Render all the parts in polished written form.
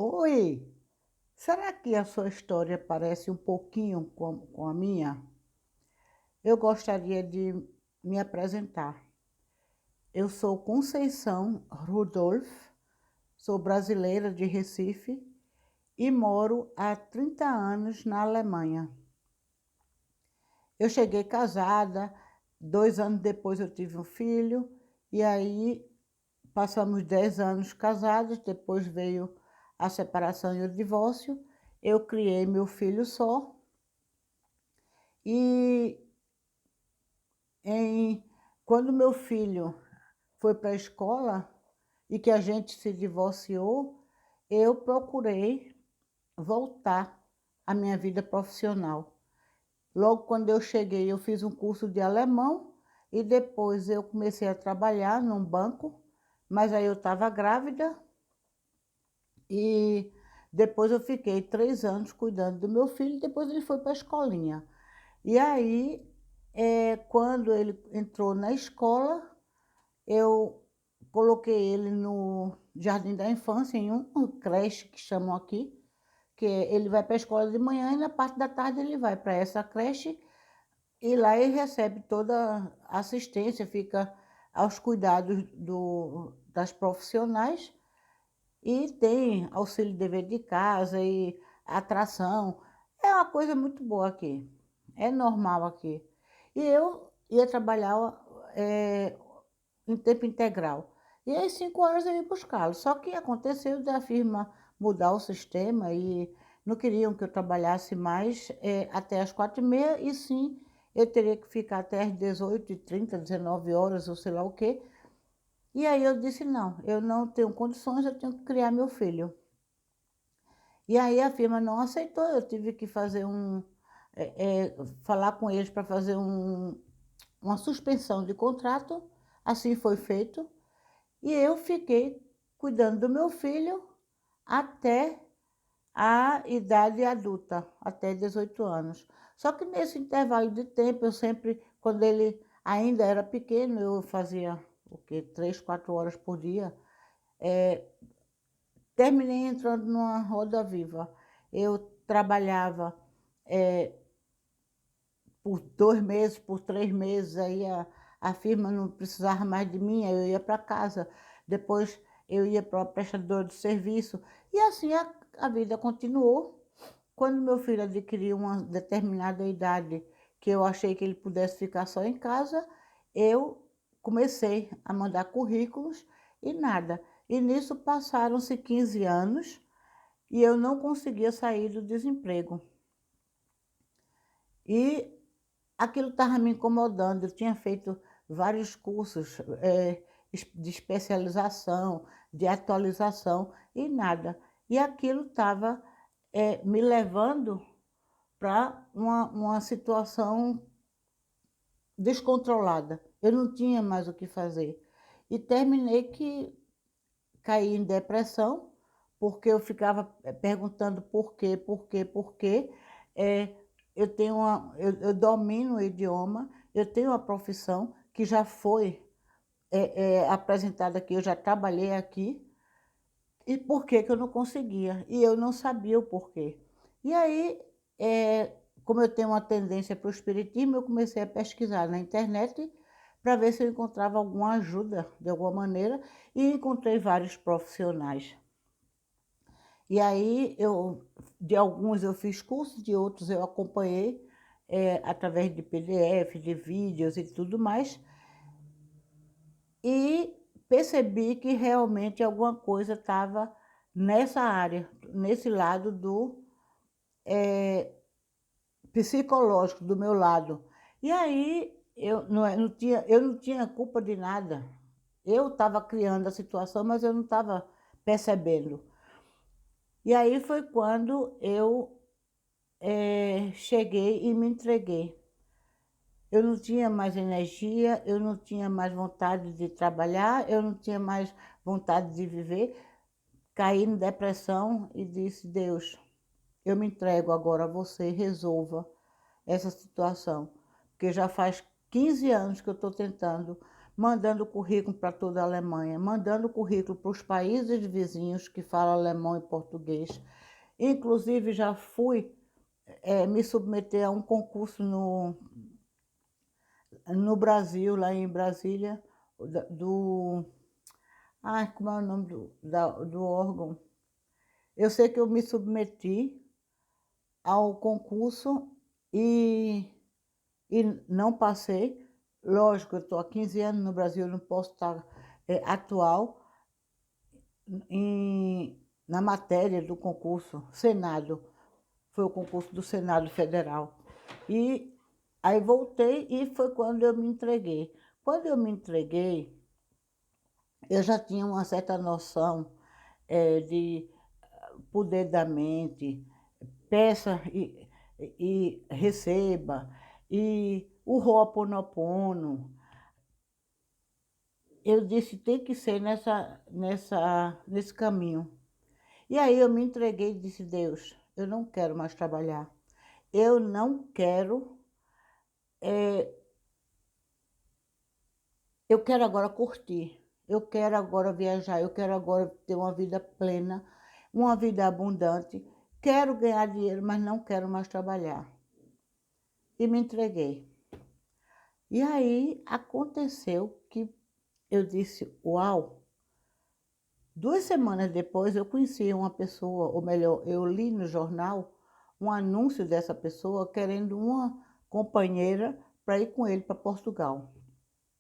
Oi, será que a sua história parece um pouquinho com a minha? Eu gostaria de me apresentar. Eu sou Conceição Rudolph, sou brasileira de Recife e moro há 30 anos na Alemanha. Eu cheguei casada, 2 anos depois eu tive um filho, e aí passamos 10 anos casados, depois veio a separação e o divórcio. Eu criei meu filho só. E em, quando meu filho foi para a escola e que a gente se divorciou, eu procurei voltar à minha vida profissional. Logo quando eu cheguei, eu fiz um curso de alemão e depois eu comecei a trabalhar num banco, mas aí eu estava grávida e depois eu fiquei 3 anos cuidando do meu filho, depois ele foi para a escolinha. E aí, quando ele entrou na escola, eu coloquei ele no Jardim da Infância, em uma creche que chamam aqui, que ele vai para a escola de manhã e na parte da tarde ele vai para essa creche e lá ele recebe toda a assistência, fica aos cuidados das profissionais e tem auxílio de dever de casa e atração. É uma coisa muito boa aqui, é normal aqui. E eu ia trabalhar eh, em tempo integral. E às 5 horas eu ia buscá-lo. Só que aconteceu da firma mudar o sistema e não queriam que eu trabalhasse mais até as 4h30, e sim, eu teria que ficar até às 18h30, 19 horas, ou sei lá o quê. E aí eu disse, não, eu não tenho condições, eu tenho que criar meu filho. E aí a firma não aceitou, eu tive que fazer falar com eles para fazer uma suspensão de contrato, assim foi feito, e eu fiquei cuidando do meu filho até a idade adulta, até 18 anos. Só que nesse intervalo de tempo, eu sempre, quando ele ainda era pequeno, eu fazia o quê? 3, 4 horas por dia. Terminei entrando numa roda viva. Eu trabalhava por 2 meses, por 3 meses, aí a firma não precisava mais de mim, aí eu ia para casa. Depois eu ia para a prestadora de serviço. E assim a vida continuou. Quando meu filho adquiriu uma determinada idade, que eu achei que ele pudesse ficar só em casa, eu comecei a mandar currículos e nada. E nisso passaram-se 15 anos e eu não conseguia sair do desemprego. E aquilo estava me incomodando. Eu tinha feito vários cursos de especialização, de atualização e nada. E aquilo estava me levando para uma situação descontrolada. Eu não tinha mais o que fazer. E terminei que caí em depressão, porque eu ficava perguntando por quê, por quê, por quê. É, eu domino o idioma, eu tenho uma profissão que já foi apresentada aqui, eu já trabalhei aqui, e por que que eu não conseguia? E eu não sabia o porquê. E aí, como eu tenho uma tendência para o espiritismo, eu comecei a pesquisar na internet para ver se eu encontrava alguma ajuda de alguma maneira e encontrei vários profissionais. E aí, de alguns eu fiz curso, de outros eu acompanhei através de PDF, de vídeos e tudo mais, e percebi que realmente alguma coisa estava nessa área, nesse lado do psicológico, do meu lado. E aí eu não tinha culpa de nada. Eu estava criando a situação, mas eu não estava percebendo. E aí foi quando eu cheguei e me entreguei. Eu não tinha mais energia, eu não tinha mais vontade de trabalhar, eu não tinha mais vontade de viver. Caí em depressão e disse, Deus, eu me entrego agora a você, resolva essa situação. Porque já faz 15 anos que eu estou tentando, mandando currículo para toda a Alemanha, mandando currículo para os países vizinhos que falam alemão e português. Inclusive, já fui me submeter a um concurso no Brasil, lá em Brasília, do... Ai, como é o nome do órgão? Eu sei que eu me submeti ao concurso e não passei. Lógico, eu estou há 15 anos no Brasil, eu não posso estar atual na matéria do concurso Senado. Foi o concurso do Senado Federal. E aí voltei e foi quando eu me entreguei. Quando eu me entreguei, eu já tinha uma certa noção de poder da mente, peça e receba, e o Ho'oponopono. Eu disse, tem que ser nesse caminho. E aí eu me entreguei e disse, Deus, eu não quero mais trabalhar. Eu não quero, eu quero agora curtir. Eu quero agora viajar, eu quero agora ter uma vida plena, uma vida abundante. Quero ganhar dinheiro, mas não quero mais trabalhar. E me entreguei. E aí aconteceu que eu disse, uau! 2 semanas depois eu conheci uma pessoa, ou melhor, eu li no jornal um anúncio dessa pessoa querendo uma companheira para ir com ele para Portugal,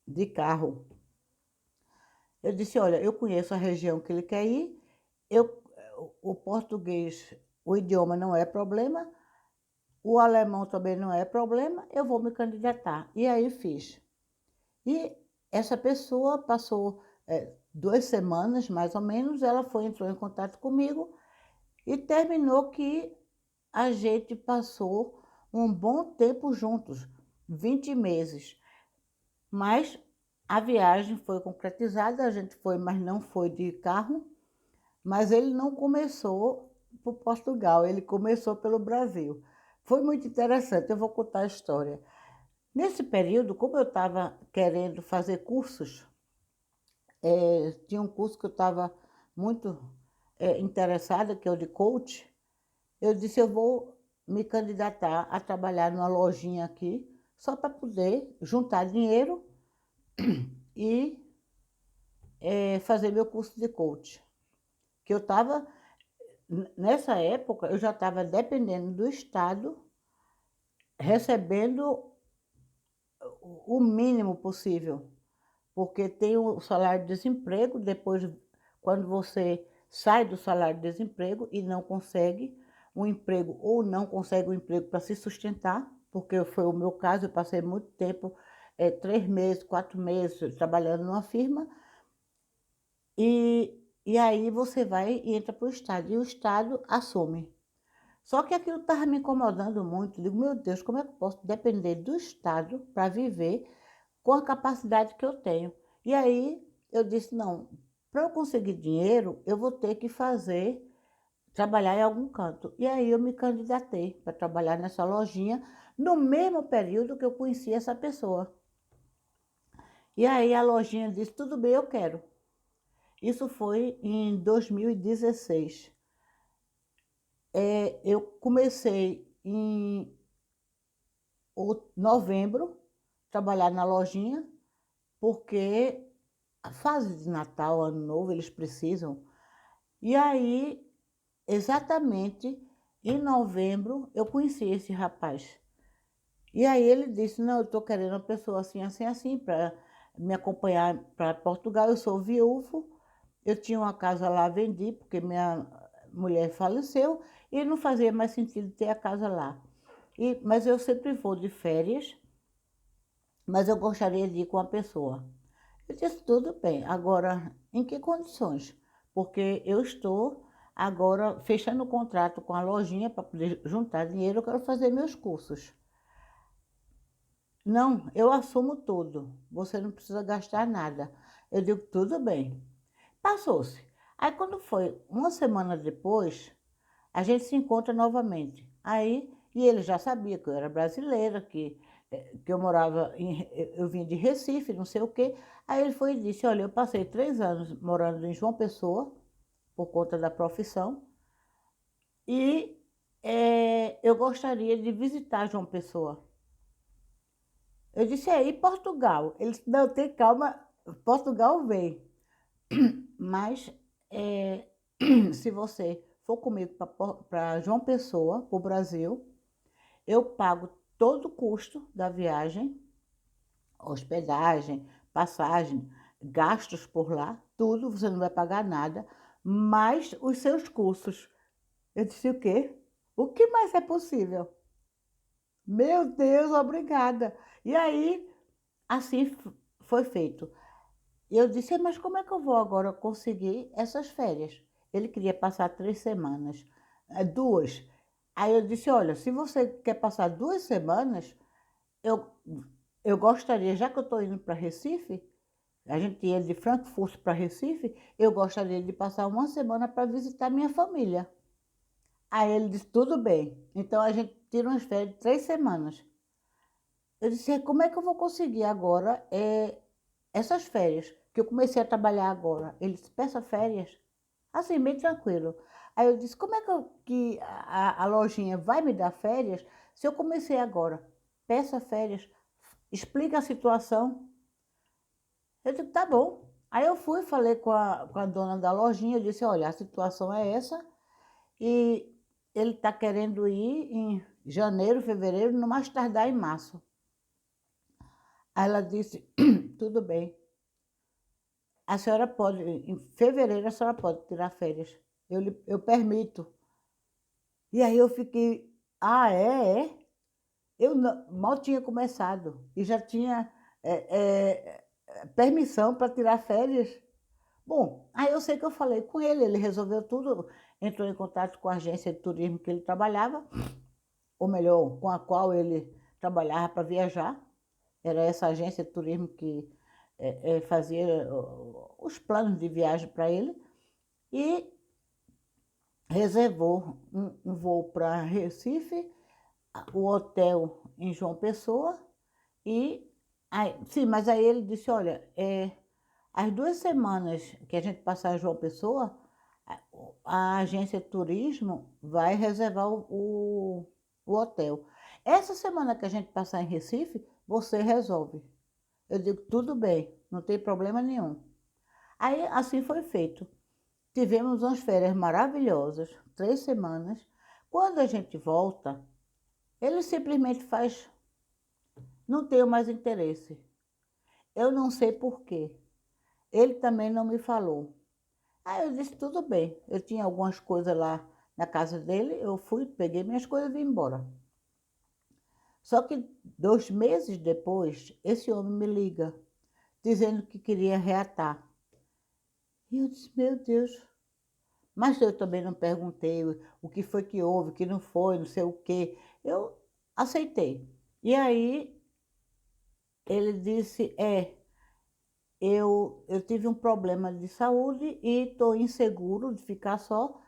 de carro. Eu disse, olha, eu conheço a região que ele quer ir, o português, o idioma não é problema, o alemão também não é problema, eu vou me candidatar. E aí fiz. E essa pessoa passou 2 semanas, mais ou menos, entrou em contato comigo e terminou que a gente passou um bom tempo juntos, 20 meses. Mas a viagem foi concretizada, a gente foi, mas não foi de carro, mas ele não começou por Portugal, ele começou pelo Brasil. Foi muito interessante, eu vou contar a história. Nesse período, como eu estava querendo fazer cursos, tinha um curso que eu estava muito interessada, que é o de coach, eu disse, eu vou me candidatar a trabalhar numa lojinha aqui, só para poder juntar dinheiro e fazer meu curso de coach. Que eu estava, nessa época, eu já estava dependendo do Estado, recebendo o mínimo possível, porque tem o salário de desemprego, depois, quando você sai do salário de desemprego e não consegue um emprego, ou não consegue um emprego para se sustentar, porque foi o meu caso, eu passei muito tempo, 3 meses, 4 meses, trabalhando numa firma, e aí você vai e entra para o Estado, e o Estado assume. Só que aquilo estava me incomodando muito. Digo, meu Deus, como é que eu posso depender do Estado para viver com a capacidade que eu tenho? E aí eu disse, não, para eu conseguir dinheiro, eu vou ter que trabalhar em algum canto. E aí eu me candidatei para trabalhar nessa lojinha, no mesmo período que eu conheci essa pessoa. E aí a lojinha disse, tudo bem, eu quero. Isso foi em 2016. Eu comecei em novembro trabalhar na lojinha, porque a fase de Natal, Ano Novo, eles precisam. E aí, exatamente em novembro, eu conheci esse rapaz. E aí ele disse, não, eu estou querendo uma pessoa assim, assim, assim, para me acompanhar para Portugal. Eu sou viúvo, eu tinha uma casa lá, vendi, porque minha mulher faleceu, e não fazia mais sentido ter a casa lá. Mas eu sempre vou de férias, mas eu gostaria de ir com a pessoa. Eu disse, tudo bem, agora, em que condições? Porque eu estou agora fechando o contrato com a lojinha para poder juntar dinheiro, eu quero fazer meus cursos. Não, eu assumo tudo, você não precisa gastar nada. Eu digo, tudo bem. Passou-se. Aí quando foi uma semana depois, a gente se encontra novamente. Aí, e ele já sabia que eu era brasileira, que que eu morava eu vim de Recife, não sei o quê. Aí ele foi e disse, olha, eu passei 3 anos morando em João Pessoa, por conta da profissão, e eu gostaria de visitar João Pessoa. Eu disse, e Portugal? Ele disse, não, tem calma, Portugal vem, mas se você for comigo para João Pessoa, para o Brasil, eu pago todo o custo da viagem, hospedagem, passagem, gastos por lá, tudo, você não vai pagar nada, mais os seus custos. Eu disse, o quê? O que mais é possível? Meu Deus, obrigada. E aí, assim foi feito. E eu disse, mas como é que eu vou agora conseguir essas férias? Ele queria passar 3 semanas, 2. Aí eu disse, olha, se você quer passar 2 semanas, eu, eu gostaria, já que eu estou indo para Recife, a gente ia de Frankfurt para Recife, eu gostaria de passar uma semana para visitar minha família. Aí ele disse, tudo bem. Então a gente tira umas férias de 3 semanas. Eu disse, como é que eu vou conseguir agora essas férias? Que eu comecei a trabalhar agora. Ele disse, peça férias. Assim, bem tranquilo. Aí eu disse, como é que a lojinha vai me dar férias se eu comecei agora? Peça férias, explica a situação. Eu disse, tá bom. Aí eu fui, falei com a dona da lojinha, eu disse, olha, a situação é essa e ele está querendo ir em janeiro, fevereiro, no mais tardar em março. Aí ela disse, tudo bem, a senhora pode, em fevereiro a senhora pode tirar férias, eu permito. E aí eu fiquei, é? Eu mal tinha começado e já tinha permissão para tirar férias. Bom, aí eu sei que eu falei com ele resolveu tudo, entrou em contato com a agência de turismo que ele trabalhava, ou melhor, com a qual ele trabalhava para viajar. Era essa agência de turismo que fazia os planos de viagem para ele e reservou um voo para Recife, o hotel em João Pessoa e sim, mas aí ele disse, olha, as 2 semanas que a gente passar em João Pessoa, a agência de turismo vai reservar o hotel. Essa semana que a gente passar em Recife, você resolve. Eu digo, tudo bem, não tem problema nenhum. Aí assim foi feito. Tivemos umas férias maravilhosas, 3 semanas. Quando a gente volta, ele simplesmente faz, não tenho mais interesse. Eu não sei por quê. Ele também não me falou. Aí eu disse, tudo bem. Eu tinha algumas coisas lá na casa dele, eu fui, peguei minhas coisas e vim embora. Só que 2 meses depois, esse homem me liga, dizendo que queria reatar. E eu disse, meu Deus. Mas eu também não perguntei o que foi que houve, o que não foi, não sei o quê. Eu aceitei. E aí ele disse, eu tive um problema de saúde e estou inseguro de ficar só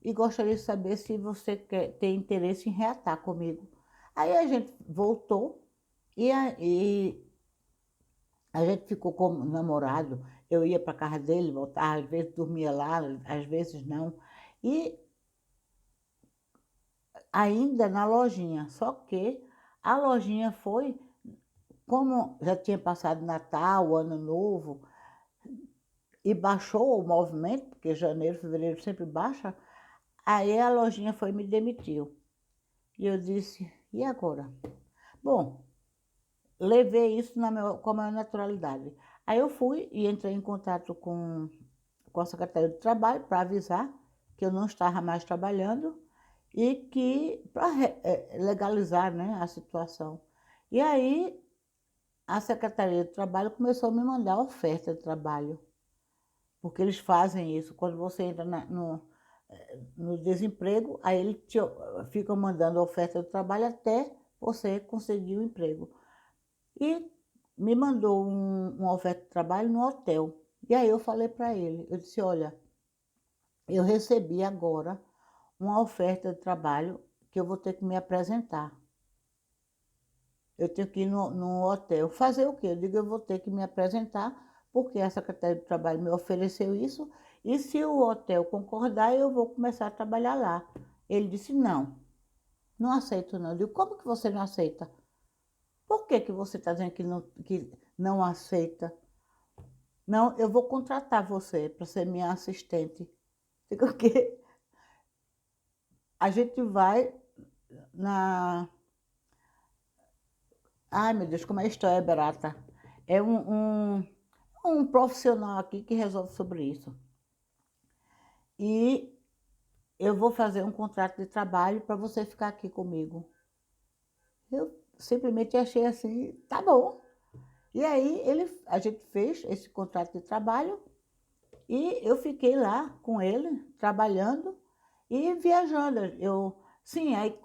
e gostaria de saber se você tem interesse em reatar comigo. Aí a gente voltou e a gente ficou como namorado. Eu ia para casa dele, voltava, às vezes dormia lá, às vezes não. E ainda na lojinha, só que a lojinha foi, como já tinha passado Natal, Ano Novo, e baixou o movimento, porque janeiro, fevereiro sempre baixa, aí a lojinha foi e me demitiu. E eu disse, e agora? Bom, levei isso com a maior naturalidade. Aí eu fui e entrei em contato com a Secretaria do Trabalho para avisar que eu não estava mais trabalhando e que para legalizar, né, a situação. E aí a Secretaria do Trabalho começou a me mandar oferta de trabalho, porque eles fazem isso. Quando você entra no desemprego, aí eles ficam mandando oferta de trabalho até você conseguir o emprego. E me mandou uma oferta de trabalho no hotel. E aí eu falei para ele, eu disse, olha, eu recebi agora uma oferta de trabalho que eu vou ter que me apresentar. eu tenho que ir no hotel. Fazer o quê? Eu digo, eu vou ter que me apresentar, porque a Secretaria do Trabalho me ofereceu isso, e se o hotel concordar, eu vou começar a trabalhar lá. Ele disse, não, não aceito não. Eu digo, como que você não aceita? Por que que você está dizendo que não aceita? Não, eu vou contratar você para ser minha assistente. Digo, o quê? A gente vai na... Ai, meu Deus, como a história é barata. É um profissional aqui que resolve sobre isso. E eu vou fazer um contrato de trabalho para você ficar aqui comigo. Eu simplesmente achei assim, tá bom. E aí a gente fez esse contrato de trabalho e eu fiquei lá com ele, trabalhando e viajando. Sim, aí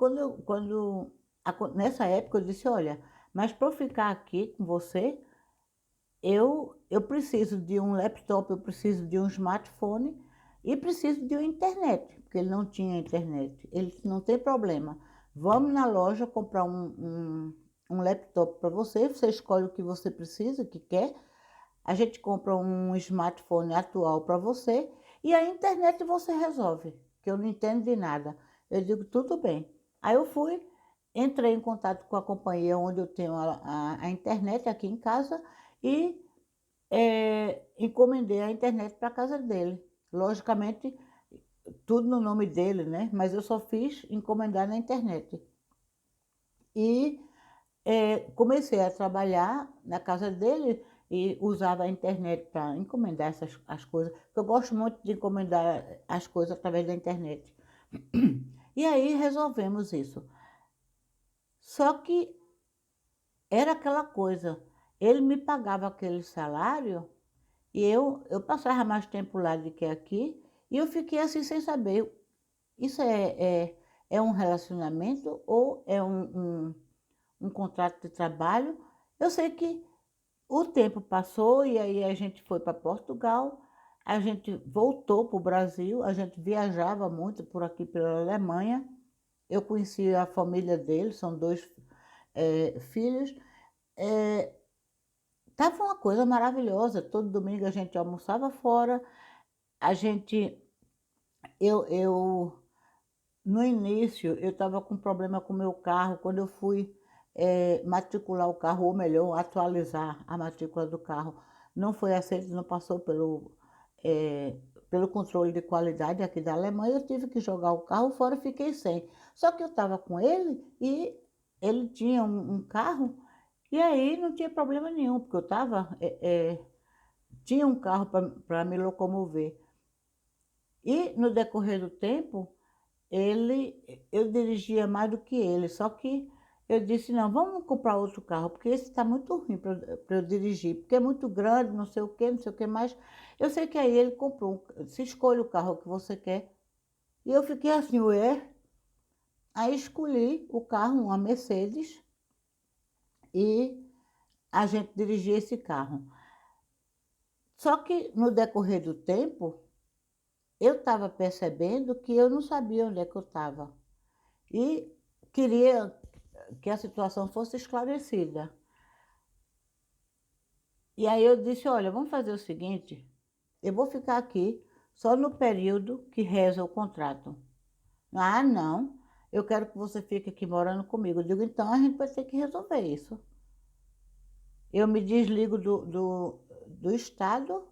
nessa época eu disse, olha, mas para eu ficar aqui com você, eu preciso de um laptop, eu preciso de um smartphone e preciso de uma internet, porque ele não tinha internet. Ele disse, não tem problema, vamos na loja comprar um laptop para você, você escolhe o que você precisa, o que quer, a gente compra um smartphone atual para você e a internet você resolve, que eu não entendo de nada. Eu digo, tudo bem. Aí eu fui, entrei em contato com a companhia onde eu tenho a internet aqui em casa e encomendei a internet para a casa dele. Logicamente, tudo no nome dele, né? Mas eu só fiz encomendar na internet. E comecei a trabalhar na casa dele e usava a internet para encomendar as coisas, porque eu gosto muito de encomendar as coisas através da internet. E aí resolvemos isso. Só que era aquela coisa, ele me pagava aquele salário e eu passava mais tempo lá do que aqui e eu fiquei assim sem saber, isso é um relacionamento ou é um contrato de trabalho? Eu sei que o tempo passou e aí a gente foi para Portugal, a gente voltou para o Brasil, a gente viajava muito por aqui pela Alemanha. Eu conheci a família dele, são dois filhos. Tava uma coisa maravilhosa. Todo domingo a gente almoçava fora. A gente, eu no início eu estava com problema com o meu carro. Quando eu fui matricular o carro, ou melhor, atualizar a matrícula do carro, não foi aceito, não passou pelo controle de qualidade aqui da Alemanha. Eu tive que jogar o carro fora e fiquei sem. Só que eu estava com ele e ele tinha um carro e aí não tinha problema nenhum, porque eu tinha um carro para me locomover. E no decorrer do tempo, eu dirigia mais do que ele, só que eu disse, não, vamos comprar outro carro, porque esse está muito ruim para eu dirigir, porque é muito grande, não sei o que mais. Eu sei que aí ele comprou, se escolhe o carro que você quer. E eu fiquei assim, ué. Aí escolhi o carro, uma Mercedes, e a gente dirigia esse carro. Só que no decorrer do tempo, eu estava percebendo que eu não sabia onde é que eu estava. E queria que a situação fosse esclarecida. E aí eu disse, olha, vamos fazer o seguinte, eu vou ficar aqui só no período que reza o contrato. Ah, não, eu quero que você fique aqui morando comigo. Eu digo, então a gente vai ter que resolver isso. Eu me desligo do Estado,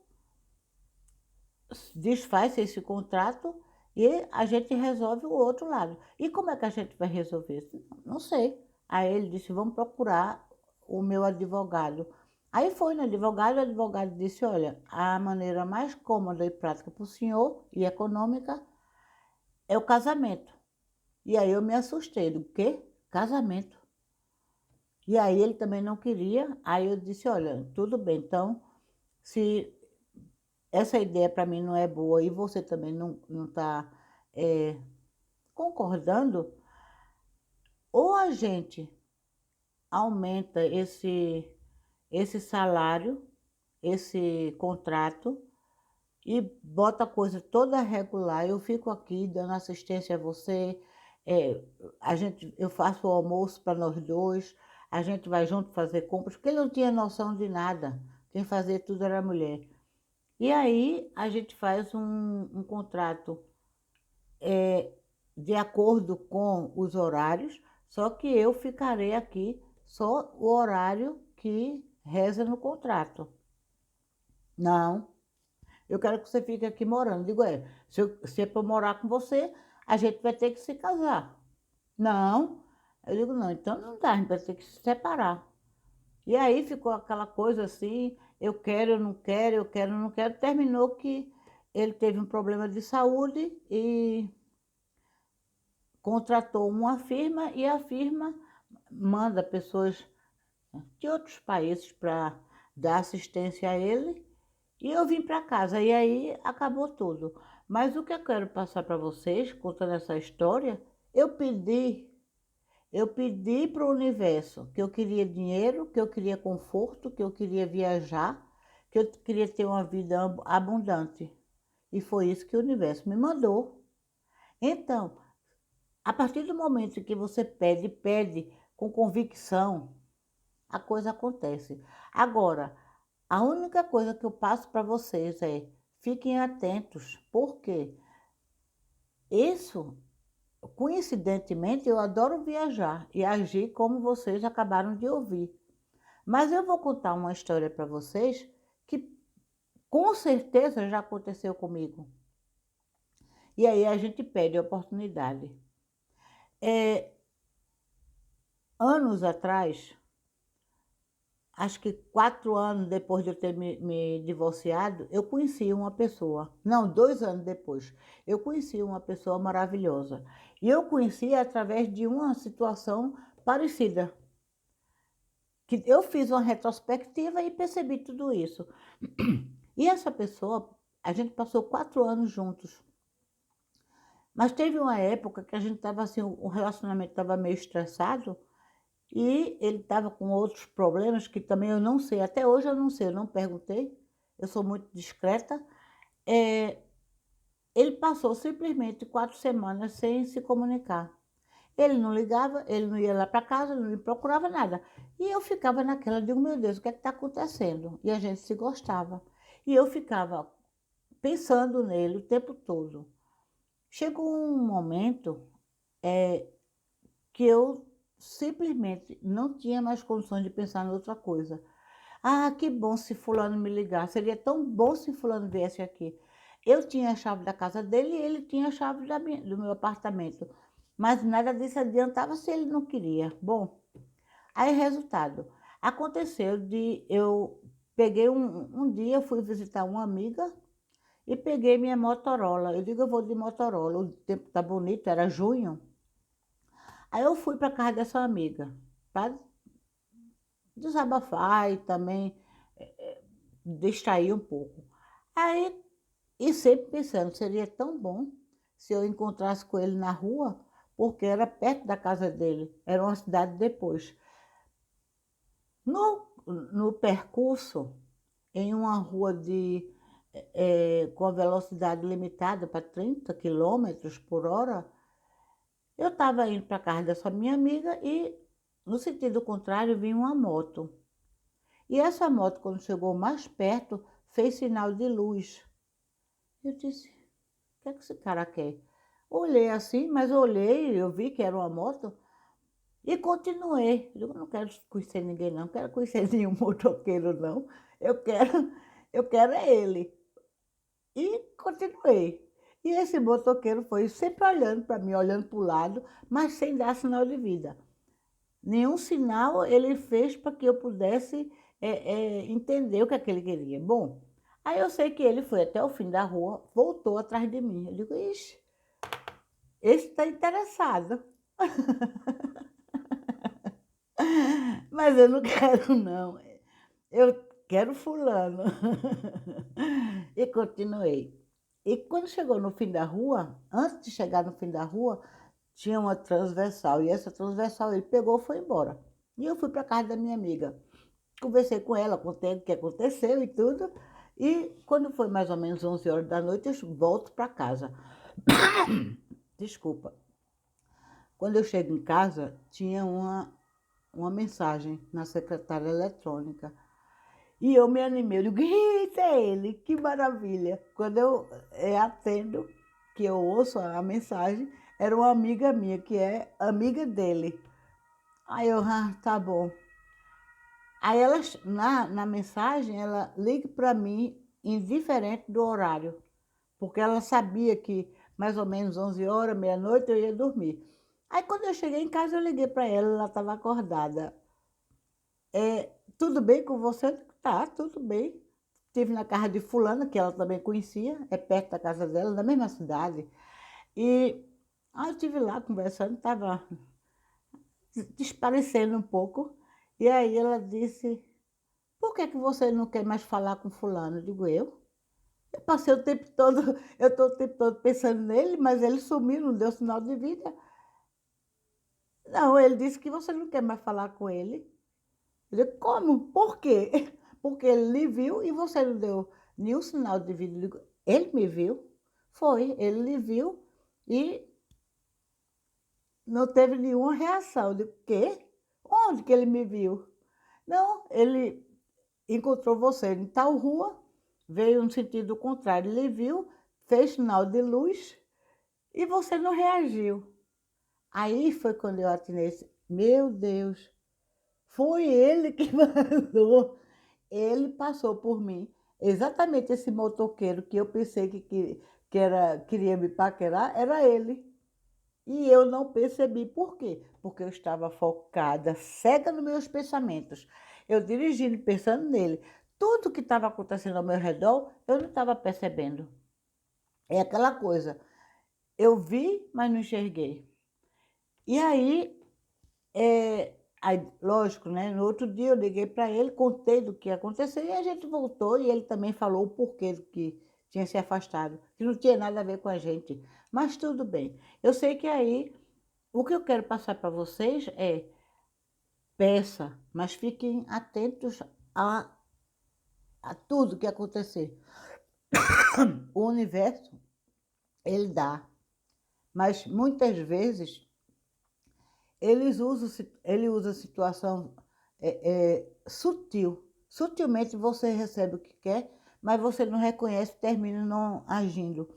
desfaz esse contrato e a gente resolve o outro lado. E como é que a gente vai resolver isso? Não sei. Aí ele disse, vamos procurar o meu advogado. Aí foi no advogado, o advogado disse, olha, a maneira mais cômoda e prática para o senhor e econômica é o casamento. E aí eu me assustei, do quê? Casamento. E aí ele também não queria, aí eu disse, olha, tudo bem, então, se essa ideia para mim não é boa e você também não está concordando, ou a gente aumenta esse salário, esse contrato, e bota a coisa toda regular, eu fico aqui dando assistência a você, eu faço o almoço para nós dois, a gente vai junto fazer compras, porque ele não tinha noção de nada. Quem fazia tudo era a mulher. E aí a gente faz um contrato de acordo com os horários, só que eu ficarei aqui só o horário que reza no contrato. Não, eu quero que você fique aqui morando. Digo, se é para morar com você, a gente vai ter que se casar. Não, eu digo, não, então não dá, a gente vai ter que se separar. E aí ficou aquela coisa assim, eu quero, eu não quero, eu quero, eu não quero. Terminou que ele teve um problema de saúde e contratou uma firma e a firma manda pessoas de outros países para dar assistência a ele. E eu vim para casa e aí acabou tudo. Mas o que eu quero passar para vocês, contando essa história, eu pedi eu pedi para o universo que eu queria dinheiro, que eu queria conforto, que eu queria viajar, que eu queria ter uma vida abundante. E foi isso que o universo me mandou. Então, a partir do momento que você pede, pede com convicção, a coisa acontece. Agora, a única coisa que eu passo para vocês é fiquem atentos, porque isso, coincidentemente, eu adoro viajar e agir como vocês acabaram de ouvir. Mas eu vou contar uma história para vocês que com certeza já aconteceu comigo. E aí a gente perde a oportunidade. É, anos atrás, acho que 4 anos depois de eu ter me divorciado, eu conheci uma pessoa. Não, 2 anos depois, eu conheci uma pessoa maravilhosa. E eu conheci através de uma situação parecida. Que eu fiz uma retrospectiva e percebi tudo isso. E essa pessoa, a gente passou 4 anos juntos. Mas teve uma época que a gente estava assim, o relacionamento estava meio estressado e ele estava com outros problemas que também eu não sei, até hoje eu não sei, eu não perguntei, eu sou muito discreta. É, ele passou simplesmente 4 semanas sem se comunicar. Ele não ligava, ele não ia lá para casa, ele não me procurava nada. E eu ficava naquela, digo, meu Deus, o que é que está acontecendo? E a gente se gostava. E eu ficava pensando nele o tempo todo. Chegou um momento que eu simplesmente não tinha mais condições de pensar em outra coisa. Ah, que bom se fulano me ligasse, seria tão bom se fulano viesse aqui. Eu tinha a chave da casa dele e ele tinha a chave do meu apartamento. Mas nada disso adiantava se ele não queria. Bom, aí resultado, aconteceu de eu peguei um dia, fui visitar uma amiga e peguei minha Motorola. Eu digo, eu vou de Motorola, o tempo tá bonito, era junho. Aí eu fui para casa dessa amiga, para desabafar e também distrair um pouco. Aí, e sempre pensando, seria tão bom se eu encontrasse com ele na rua, porque era perto da casa dele, era uma cidade depois. No percurso, em uma rua com a velocidade limitada para 30 quilômetros por hora, eu estava indo para a casa dessa minha amiga e, no sentido contrário, vinha uma moto. E essa moto, quando chegou mais perto, fez sinal de luz. Eu disse, o que é que esse cara quer? Olhei assim, mas olhei, eu vi que era uma moto e continuei. Eu não quero conhecer ninguém, não quero conhecer nenhum motoqueiro, não. Eu quero, eu quero é ele. E continuei. E esse motoqueiro foi sempre olhando para mim, olhando para o lado, mas sem dar sinal de vida. Nenhum sinal ele fez para que eu pudesse entender o que é que ele queria. Bom, aí eu sei que ele foi até o fim da rua, voltou atrás de mim. Eu digo, ixi, esse está interessado. Mas eu não quero, não. Eu quero fulano. E continuei. E quando chegou no fim da rua, antes de chegar no fim da rua, tinha uma transversal. E essa transversal ele pegou e foi embora. E eu fui para casa da minha amiga. Conversei com ela, contei o que aconteceu e tudo. E quando foi mais ou menos 11 horas da noite, eu volto para casa. Desculpa. Quando eu chego em casa, tinha uma mensagem na secretária eletrônica. E eu me animei, eu digo, eita, é ele, que maravilha. Quando eu atendo, que eu ouço a mensagem, era uma amiga minha, que é amiga dele. Aí eu, tá bom. Aí ela, na mensagem, ela liga para mim indiferente do horário, porque ela sabia que mais ou menos 11 horas, meia-noite, eu ia dormir. Aí quando eu cheguei em casa, eu liguei para ela estava acordada. Tudo bem com você? Tá, tudo bem. Estive na casa de fulana, que ela também conhecia, é perto da casa dela, na mesma cidade. E aí eu estive lá conversando, estava desparecendo um pouco. E aí ela disse, por que que você não quer mais falar com fulano? Eu digo, eu? Eu passei o tempo todo, eu estou o tempo todo pensando nele, mas ele sumiu, não deu sinal de vida. Não, ele disse que você não quer mais falar com ele. Eu digo, como? Por quê? Porque ele lhe viu e você não deu nenhum sinal de vida. Eu digo, ele me viu? Foi, ele lhe viu e não teve nenhuma reação. Eu digo, quê? Onde que ele me viu? Não, ele encontrou você em tal rua, veio no sentido contrário, ele viu, fez sinal de luz e você não reagiu. Aí foi quando eu atinei, meu Deus, foi ele que mandou. Ele passou por mim. Exatamente esse motoqueiro que eu pensei queria me paquerar, era ele. E eu não percebi por quê? Porque eu estava focada, cega nos meus pensamentos. Eu dirigindo, pensando nele. Tudo que estava acontecendo ao meu redor, eu não estava percebendo. É aquela coisa. Eu vi, mas não enxerguei. E aí, lógico, né? No outro dia eu liguei para ele, contei do que aconteceu e a gente voltou e ele também falou o porquê do que tinha se afastado, que não tinha nada a ver com a gente. Mas tudo bem. Eu sei que aí o que eu quero passar para vocês é peça, mas fiquem atentos a, a tudo que acontecer. O universo, ele dá, mas muitas vezes ele usa a situação sutil. Sutilmente você recebe o que quer, mas você não reconhece e termina não agindo.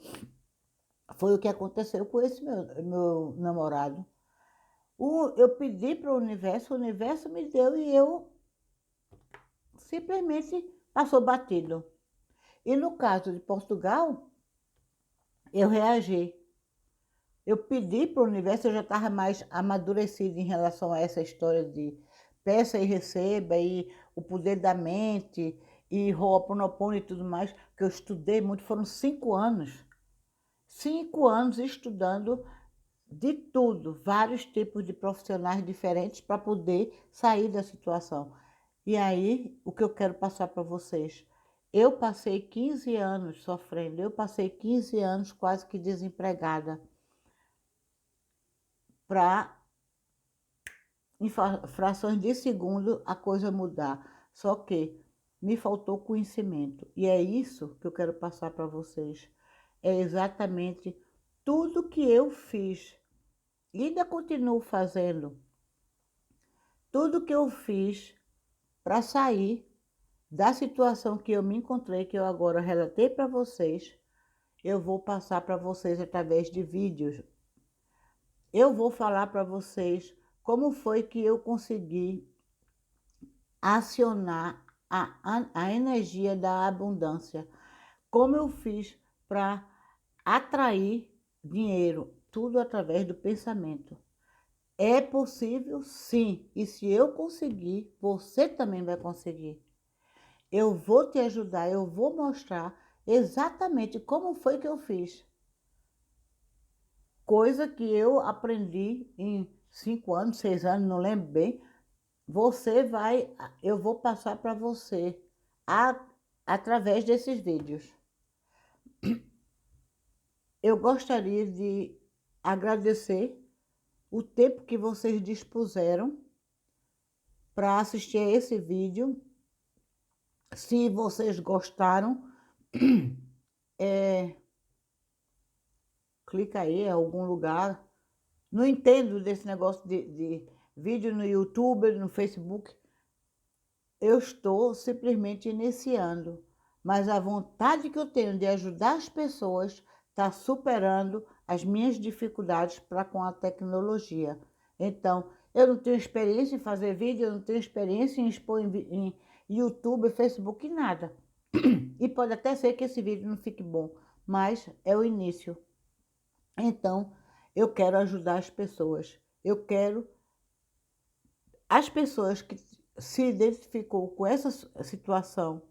Foi o que aconteceu com esse meu namorado. Eu pedi para o universo me deu e eu simplesmente passou batido. E no caso de Portugal, eu reagi. Eu pedi para o universo, eu já estava mais amadurecida em relação a essa história de peça e receba, e o poder da mente, e Ho'oponopono e tudo mais, que eu estudei muito, foram 5 anos. 5 anos estudando de tudo, vários tipos de profissionais diferentes para poder sair da situação. E aí, o que eu quero passar para vocês? Eu passei 15 anos sofrendo, eu passei 15 anos quase que desempregada para, em frações de segundo, a coisa mudar. Só que me faltou conhecimento. E é isso que eu quero passar para vocês. É exatamente tudo que eu fiz e ainda continuo fazendo. Tudo que eu fiz para sair da situação que eu me encontrei, que eu agora relatei para vocês, eu vou passar para vocês através de vídeos. Eu vou falar para vocês como foi que eu consegui acionar a energia da abundância. Como eu fiz para atrair dinheiro, tudo através do pensamento. É possível, sim. E se eu conseguir, você também vai conseguir. Eu vou te ajudar, eu vou mostrar exatamente como foi que eu fiz. Coisa que eu aprendi em 5 anos, 6 anos, não lembro bem. Eu vou passar para você através desses vídeos. Eu gostaria de agradecer o tempo que vocês dispuseram para assistir a esse vídeo. Se vocês gostaram, clica aí em algum lugar. Não entendo desse negócio de vídeo no YouTube, no Facebook. Eu estou simplesmente iniciando, mas a vontade que eu tenho de ajudar as pessoas está superando as minhas dificuldades para com a tecnologia. Então, eu não tenho experiência em fazer vídeo, eu não tenho experiência em expor em YouTube, Facebook, nada. E pode até ser que esse vídeo não fique bom, mas é o início. Então, eu quero ajudar as pessoas. Eu quero as pessoas que se identificou com essa situação,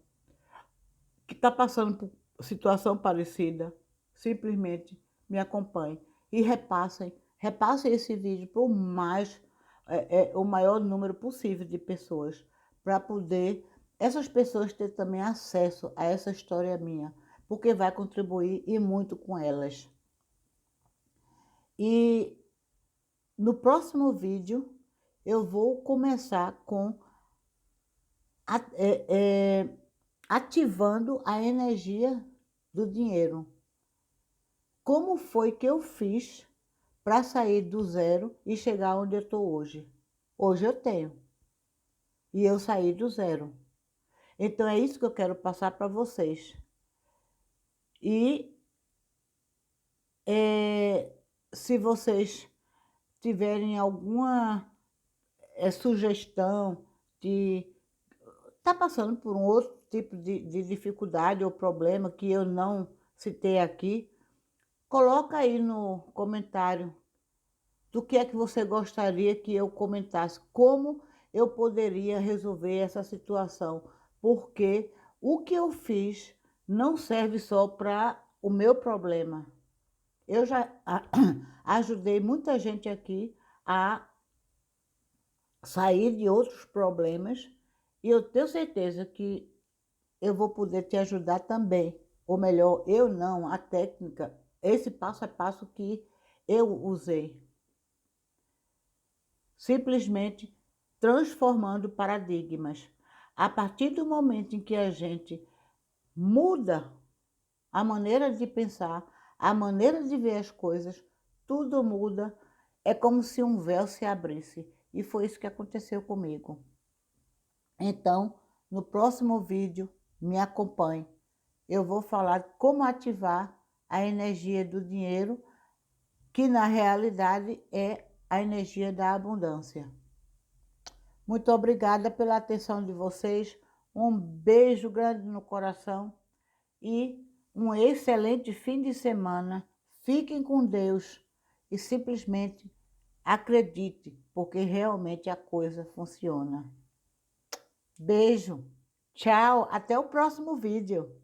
que está passando por situação parecida, simplesmente me acompanhem e repassem esse vídeo para o maior número possível de pessoas, para poder essas pessoas ter também acesso a essa história minha, porque vai contribuir e muito com elas. E no próximo vídeo eu vou começar com ativando a energia do dinheiro. Como foi que eu fiz para sair do zero e chegar onde eu estou hoje? Hoje eu tenho. E eu saí do zero. Então é isso que eu quero passar para vocês. E se vocês tiverem alguma sugestão de está passando por um outro tipo de dificuldade ou problema que eu não citei aqui, coloca aí no comentário do que é que você gostaria que eu comentasse, como eu poderia resolver essa situação, porque o que eu fiz não serve só para o meu problema. Eu já ajudei muita gente aqui a sair de outros problemas e eu tenho certeza que eu vou poder te ajudar também. Ou melhor, eu não, a técnica, esse passo a passo que eu usei. Simplesmente transformando paradigmas. A partir do momento em que a gente muda a maneira de pensar, a maneira de ver as coisas, tudo muda. É como se um véu se abrisse. E foi isso que aconteceu comigo. Então, no próximo vídeo, me acompanhe. Eu vou falar como ativar a energia do dinheiro, que na realidade é a energia da abundância. Muito obrigada pela atenção de vocês. Um beijo grande no coração e um excelente fim de semana. Fiquem com Deus e simplesmente acredite, porque realmente a coisa funciona. Beijo, tchau, até o próximo vídeo.